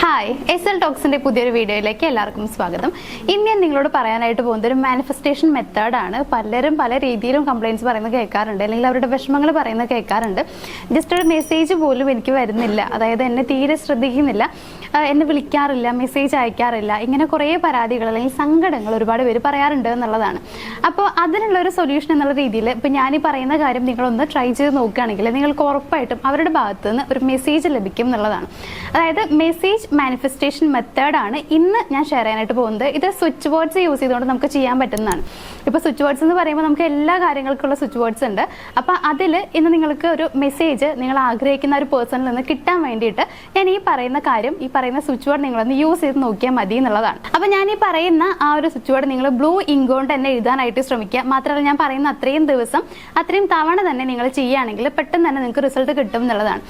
Hi SL ടോക്സിന്റെ പുതിയൊരു വീഡിയോയിലേക്ക് എല്ലാവർക്കും സ്വാഗതം. ഇന്ന് ഞാൻ നിങ്ങളോട് പറയാനായിട്ട് പോകുന്നത് ഒരു മാനിഫെസ്റ്റേഷൻ മെത്തേഡാണ്. പലരും പല രീതിയിലും കംപ്ലയിൻറ്റ്സ് പറയുന്നത് കേൾക്കാറുണ്ട്, അല്ലെങ്കിൽ അവരുടെ വിഷമങ്ങൾ പറയുന്നത് കേൾക്കാറുണ്ട്. ജസ്റ്റ് ഒരു മെസ്സേജ് പോലും എനിക്ക് വരുന്നില്ല, അതായത് എന്നെ തീരെ ശ്രദ്ധിക്കുന്നില്ല, എന്നെ വിളിക്കാറില്ല, മെസ്സേജ് അയക്കാറില്ല, ഇങ്ങനെ കുറേ പരാതികൾ അല്ലെങ്കിൽ സങ്കടങ്ങൾ ഒരുപാട് പേര് പറയാറുണ്ട് എന്നുള്ളതാണ്. അപ്പോൾ അതിനുള്ള ഒരു സൊല്യൂഷൻ എന്നുള്ള രീതിയിൽ ഇപ്പോൾ ഞാൻ ഈ പറയുന്ന കാര്യം നിങ്ങളൊന്ന് ട്രൈ ചെയ്ത് നോക്കുകയാണെങ്കിൽ നിങ്ങൾക്ക് ഉറപ്പായിട്ടും അവരുടെ ഭാഗത്ത് നിന്ന് ഒരു മെസ്സേജ് ലഭിക്കും എന്നുള്ളതാണ്. അതായത് മെസ്സേജ് മാനിഫെസ്റ്റേഷൻ മെത്തേഡാണ് ഇന്ന് ഞാൻ ഷെയർ ചെയ്യാനായിട്ട് പോകുന്നത്. ഇത് സ്വിച്ച് വേർഡ്സ് യൂസ് ചെയ്തുകൊണ്ട് നമുക്ക് ചെയ്യാൻ പറ്റുന്നതാണ്. ഇപ്പോൾ സ്വിച്ച് വേർഡ്സ് എന്ന് പറയുമ്പോൾ നമുക്ക് എല്ലാ കാര്യങ്ങൾക്കുള്ള സ്വിച്ച് വേർഡ്സ് ഉണ്ട്. അപ്പോൾ അതിൽ ഇന്ന് നിങ്ങൾക്ക് ഒരു മെസ്സേജ് നിങ്ങൾ ആഗ്രഹിക്കുന്ന ഒരു പേഴ്സണിൽ നിന്ന് കിട്ടാൻ വേണ്ടിയിട്ട് ഞാൻ ഈ പറയുന്ന കാര്യം, ഈ പറയുന്ന സ്വിച്ച് വേർഡ് നിങ്ങളൊന്ന് യൂസ് ചെയ്ത് നോക്കിയാൽ മതി എന്നുള്ളതാണ്. അപ്പോൾ ഞാൻ ഈ പറയുന്ന ആ ഒരു സ്വിച്ച് വേർഡ് നിങ്ങൾ ബ്ലൂ ഇങ്ക് കൊണ്ട് തന്നെ എഴുതാനായിട്ട് ശ്രമിക്കുക. മാത്രമല്ല ഞാൻ പറയുന്ന അത്രയും ദിവസം അത്രയും തവണ തന്നെ നിങ്ങൾ ചെയ്യുകയാണെങ്കിൽ പെട്ടെന്ന് തന്നെ നിങ്ങൾക്ക് റിസൾട്ട് കിട്ടും എന്നുള്ളതാണ്.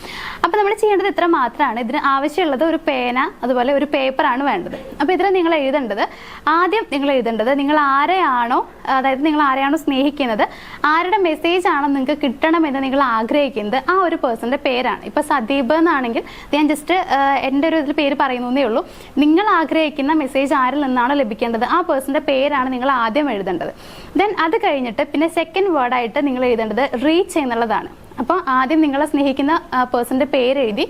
അപ്പോൾ നമ്മൾ ചെയ്യേണ്ടത് ഇത്ര മാത്രമാണ്. ഇതിന് ആവശ്യമുള്ളത് ഒരു പേന, അതുപോലെ ഒരു പേപ്പറാണ് വേണ്ടത്. അപ്പോൾ ഇതിൽ നിങ്ങൾ എഴുതേണ്ടത്, ആദ്യം നിങ്ങൾ എഴുതേണ്ടത് നിങ്ങൾ ആരെയാണോ, അതായത് നിങ്ങൾ ആരെയാണോ സ്നേഹിക്കുന്നത്, ആരുടെ മെസ്സേജ് ആണോ നിങ്ങൾക്ക് കിട്ടണമെന്ന് നിങ്ങൾ ആഗ്രഹിക്കുന്നത്, ആ ഒരു പേഴ്സന്റെ പേരാണ്. ഇപ്പൊ സദീപ് എന്നാണെങ്കിൽ ഞാൻ ജസ്റ്റ് എൻ്റെ ഒരു ഇതിൽ പേര് പറയുന്നേ ഉള്ളൂ. നിങ്ങൾ ആഗ്രഹിക്കുന്ന മെസ്സേജ് ആരിൽ നിന്നാണോ ലഭിക്കേണ്ടത് ആ പേഴ്സന്റെ പേരാണ് നിങ്ങൾ ആദ്യം എഴുതേണ്ടത്. ദെൻ അത് കഴിഞ്ഞിട്ട് പിന്നെ സെക്കൻഡ് വേർഡായിട്ട് നിങ്ങൾ എഴുതേണ്ടത് റീച്ച് എന്നുള്ളതാണ്. അപ്പോൾ ആദ്യം നിങ്ങളെ സ്നേഹിക്കുന്ന പേഴ്സന്റെ പേര് എഴുതി,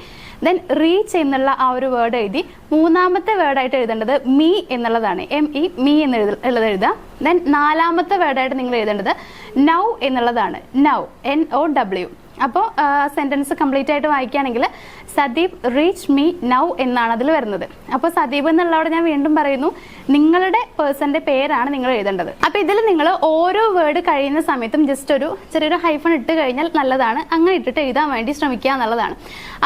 ദെൻ റീച്ച് എന്നുള്ള ആ ഒരു വേർഡ് എഴുതി, മൂന്നാമത്തെ വേർഡായിട്ട് എഴുതേണ്ടത് മീ എന്നുള്ളതാണ്. മീ എന്ന് എഴുതാം. ദെൻ നാലാമത്തെ വേർഡായിട്ട് നിങ്ങൾ എഴുതേണ്ടത് നൗ എന്നുള്ളതാണ്. Now, NOW. അപ്പോൾ സെന്റൻസ് കംപ്ലീറ്റ് ആയിട്ട് വായിക്കുകയാണെങ്കിൽ സദീപ് റീച്ച് മീ നൗ എന്നാണ് അതിൽ വരുന്നത്. അപ്പോൾ സദീപ് എന്നുള്ളവിടെ ഞാൻ വീണ്ടും പറയുന്നു, നിങ്ങളുടെ പേഴ്സന്റെ പേരാണ് നിങ്ങൾ എഴുതേണ്ടത്. അപ്പോൾ ഇതിൽ നിങ്ങൾ ഓരോ വേർഡ് കഴിയുന്ന സമയത്തും ജസ്റ്റ് ഒരു ചെറിയൊരു ഹൈഫൺ ഇട്ട് കഴിഞ്ഞാൽ നല്ലതാണ്. അങ്ങനെ ഇട്ടിട്ട് എഴുതാൻ വേണ്ടി ശ്രമിക്കുക എന്നുള്ളതാണ്.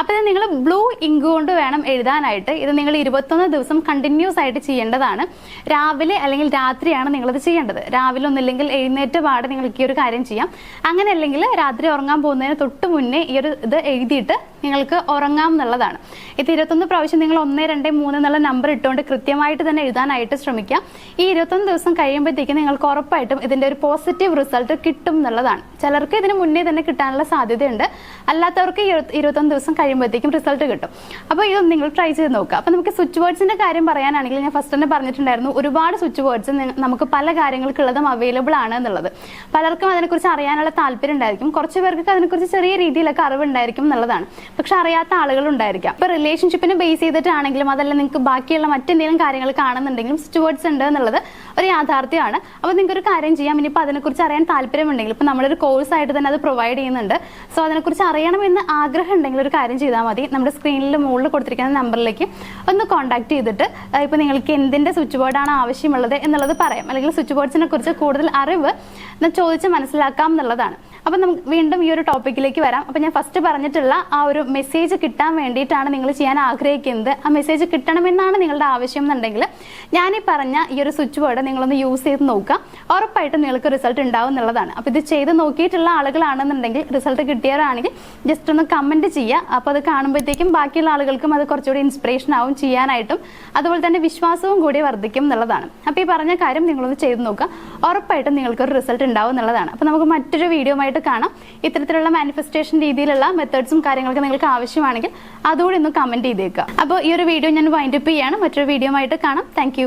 അപ്പോൾ ഇത് നിങ്ങൾ ബ്ലൂ ഇങ്ക് കൊണ്ട് വേണം എഴുതാനായിട്ട്. ഇത് നിങ്ങൾ 21 ദിവസം കണ്ടിന്യൂസ് ആയിട്ട് ചെയ്യേണ്ടതാണ്. രാവിലെ അല്ലെങ്കിൽ രാത്രിയാണ് നിങ്ങളിത് ചെയ്യേണ്ടത്. രാവിലെ ഒന്നില്ലെങ്കിൽ എഴുന്നേറ്റ് പാടെ നിങ്ങൾക്ക് ഈ ഒരു കാര്യം ചെയ്യാം. അങ്ങനെ അല്ലെങ്കിൽ രാത്രി ഉറങ്ങാൻ പോകുന്നതിന് തൊട്ട് മുന്നേ ഈ ഒരു ഇത് എഴുതിയിട്ട് നിങ്ങൾക്ക് ഉറങ്ങാം എന്നുള്ളതാണ്. ഇത് 21 പ്രാവശ്യം നിങ്ങൾ 1, 2, 3 എന്നുള്ള നമ്പർ ഇട്ടുകൊണ്ട് കൃത്യമായിട്ട് തന്നെ എഴുതാനായിട്ട് ശ്രമിക്കാം. ഈ 21 ദിവസം കഴിയുമ്പോഴത്തേക്കും നിങ്ങൾക്ക് ഉറപ്പായിട്ടും ഇതിന്റെ ഒരു പോസിറ്റീവ് റിസൾട്ട് കിട്ടും എന്നുള്ളതാണ്. ചിലർക്ക് ഇതിന് മുന്നേ തന്നെ കിട്ടാനുള്ള സാധ്യതയുണ്ട്, അല്ലാത്തവർക്ക് 21 ദിവസം കഴിയുമ്പോഴത്തേക്കും റിസൾട്ട് കിട്ടും. അപ്പോൾ ഇത് നിങ്ങൾ ട്രൈ ചെയ്ത് നോക്കുക. അപ്പോൾ നമുക്ക് സ്വിച്ച് വേർഡ്സിന്റെ കാര്യം പറയാനാണെങ്കിൽ ഞാൻ ഫസ്റ്റ് തന്നെ പറഞ്ഞിട്ടുണ്ടായിരുന്നു, ഒരുപാട് സ്വിച്ച് വേർഡ്സ് നമുക്ക് പല കാര്യങ്ങൾക്കുള്ളതും അവൈലബിൾ ആണ് എന്നുള്ളത്. പലർക്കും അതിനെക്കുറിച്ച് അറിയാനുള്ള താല്പര്യം ഉണ്ടായിരിക്കും, കുറച്ച് പേർക്ക് അതിനെക്കുറിച്ച് ചെറിയ രീതിയിലൊക്കെ അറിവുണ്ടായിരിക്കും എന്നുള്ളതാണ്. പക്ഷെ അറിയാത്ത ആളുകൾ ഉണ്ടായിരിക്കാം. ഇപ്പൊ റിലേഷൻഷിപ്പിനെ ബേസ് ചെയ്തിട്ടാണെങ്കിലും അതല്ല നിങ്ങൾക്ക് ബാക്കിയുള്ള മറ്റെന്തെങ്കിലും കാര്യങ്ങൾ കാണുന്നുണ്ടെങ്കിലും സ്വിച്ച് വേർഡ്സ് ഉണ്ട് എന്നുള്ളത് ഒരു യാഥാർത്ഥ്യമാണ്. അപ്പോൾ നിങ്ങൾക്ക് ഒരു കാര്യം ചെയ്യാം. ഇനിയിപ്പോൾ അതിനെക്കുറിച്ച് അറിയാൻ താല്പര്യമുണ്ടെങ്കിൽ ഇപ്പൊ നമ്മളൊരു കോഴ്സ് ആയിട്ട് തന്നെ അത് പ്രൊവൈഡ് ചെയ്യുന്നുണ്ട്. സോ അതിനെക്കുറിച്ച് അറിയണമെന്ന് ആഗ്രഹം ഉണ്ടെങ്കിൽ ഒരു കാര്യം ചെയ്താൽ മതി. നമ്മുടെ സ്ക്രീനിൽ മുകളിൽ കൊടുത്തിരിക്കുന്ന നമ്പറിലേക്ക് ഒന്ന് കോൺടാക്ട് ചെയ്തിട്ട് ഇപ്പൊ നിങ്ങൾക്ക് എന്തിന്റെ സ്വിച്ച് ബോർഡാണ് ആവശ്യമുള്ളത് എന്നുള്ളത് പറയാം, അല്ലെങ്കിൽ സ്വിച്ച് ബോർഡ്സിനെ കുറിച്ച് കൂടുതൽ അറിവ് ചോദിച്ച് മനസ്സിലാക്കാം എന്നുള്ളതാണ്. അപ്പം നമുക്ക് വീണ്ടും ഈ ഒരു ടോപ്പിക്കിലേക്ക് വരാം. അപ്പം ഞാൻ ഫസ്റ്റ് പറഞ്ഞിട്ടുള്ള ആ ഒരു മെസ്സേജ് കിട്ടാൻ വേണ്ടിയിട്ടാണ് നിങ്ങൾ ചെയ്യാൻ ആഗ്രഹിക്കുന്നത്. ആ മെസ്സേജ് കിട്ടണമെന്നാണ് നിങ്ങളുടെ ആവശ്യം എന്നുണ്ടെങ്കിൽ ഞാൻ ഈ പറഞ്ഞ ഈ ഒരു സ്വിച്ച് ബോർഡ് നിങ്ങളൊന്ന് യൂസ് ചെയ്ത് നോക്കുക. ഉറപ്പായിട്ടും നിങ്ങൾക്ക് റിസൾട്ട് ഉണ്ടാവും എന്നുള്ളതാണ്. അപ്പോൾ ഇത് ചെയ്ത് നോക്കിയിട്ടുള്ള ആളുകളാണെന്നുണ്ടെങ്കിൽ, റിസൾട്ട് കിട്ടിയവരാണെങ്കിൽ ജസ്റ്റ് ഒന്ന് കമൻറ്റ് ചെയ്യുക. അപ്പോൾ അത് കാണുമ്പോഴത്തേക്കും ബാക്കിയുള്ള ആളുകൾക്കും അത് കുറച്ചുകൂടി ഇൻസ്പിറേഷൻ ആവും ചെയ്യാനായിട്ടും, അതുപോലെ തന്നെ വിശ്വാസവും കൂടി വർദ്ധിക്കും എന്നുള്ളതാണ്. അപ്പോൾ ഈ പറഞ്ഞ കാര്യം നിങ്ങളൊന്ന് ചെയ്ത് നോക്കുക. ഉറപ്പായിട്ടും നിങ്ങൾക്കൊരു റിസൾട്ട് ഉണ്ടാവും എന്നുള്ളതാണ്. അപ്പോൾ നമുക്ക് മറ്റൊരു വീഡിയോ കാണാം. ഇത്തരത്തിലുള്ള മാനിഫെസ്റ്റേഷൻ രീതിയിലുള്ള മെത്തേഡ്സും കാര്യങ്ങളൊക്കെ നിങ്ങൾക്ക് ആവശ്യമാണെങ്കിൽ അതുകൂടി ഒന്ന് കമന്റ് ചെയ്തേക്കുക. അപ്പോൾ ഈ ഒരു വീഡിയോ ഞാൻ വൈൻഡ് അപ്പ് ചെയ്യാണ്. മറ്റൊരു വീഡിയോ ആയിട്ട് കാണാം. Thank you.